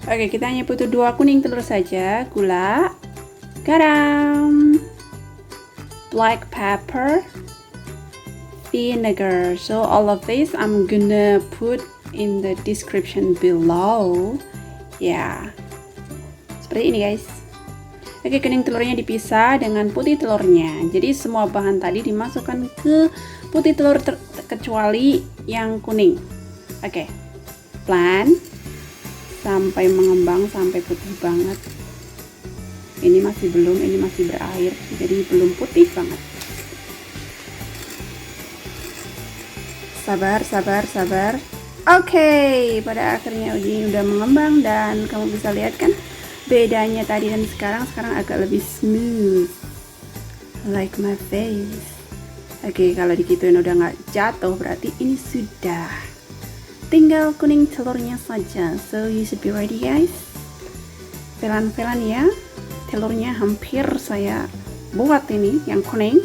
Oke, kita hanya butuh 2 kuning telur saja, gula, garam, black pepper, vinegar. So all of this I'm gonna put in the description below. Ya, seperti ini guys. Oke, kuning telurnya dipisah dengan putih telurnya. Jadi semua bahan tadi dimasukkan ke putih telur kecuali yang kuning. Oke, pelan sampai mengembang, sampai putih banget. Ini masih belum, ini masih berair, jadi belum putih banget. Sabar, sabar, sabar. Oke, pada akhirnya ini udah mengembang dan kamu bisa lihat kan bedanya tadi dan sekarang agak lebih smooth, like my face. Oke, kalau digituin udah nggak jatuh berarti ini sudah. Tinggal kuning telurnya saja. So you should be ready guys. Pelan-pelan ya. Telurnya hampir saya buat ini yang kuning.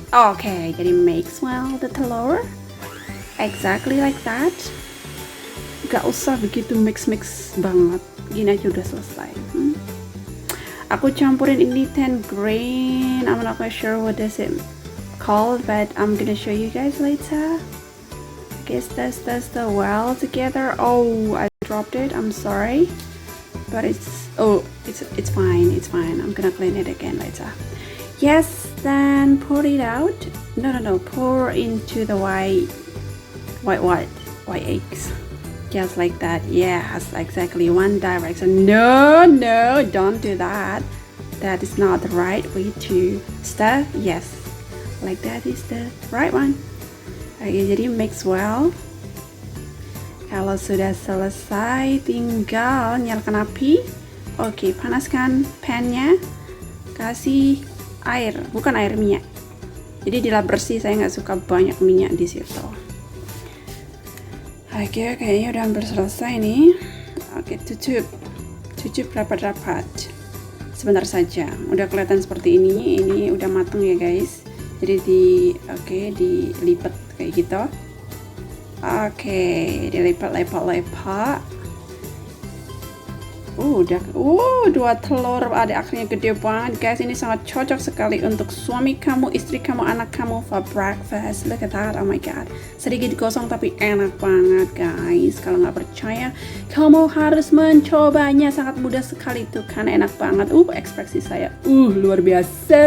Oke, jadi mix well the telur. Exactly like that. Gak usah begitu mix banget. Gini aja udah selesai. Aku campurin ini 10 grain. I'm not quite sure what does it called, but I'm gonna show you guys later. Okay, stir well together. Oh, I dropped it. I'm sorry, but it's fine. It's fine. I'm gonna clean it again later. Yes, then pour it out. No. Pour into the white eggs. Just like that. Yes, exactly. One direction. No, don't do that. That is not the right way to stir. Yes, like that is the right one. Oke, jadi mix well. Kalau sudah selesai tinggal nyalakan api. Oke, panaskan pan-nya. Kasih air, bukan air minyak. Jadi dilap bersih, saya nggak suka banyak minyak di situ. Oke, kayaknya udah hampir selesai nih. Oke, tutup rapat-rapat. Sebentar saja. Udah kelihatan seperti ini. Ini udah mateng ya guys. Jadi dilipat kayak gitu. Oke, dilipat. Dua telur ada akhirnya gede banget guys. Ini sangat cocok sekali untuk suami kamu, istri kamu, anak kamu for breakfast. Look at that, oh my god. Sedikit gosong tapi enak banget guys. Kalau nggak percaya, kamu harus mencobanya. Sangat mudah sekali tuh kan, enak banget. Ekspresi saya luar biasa.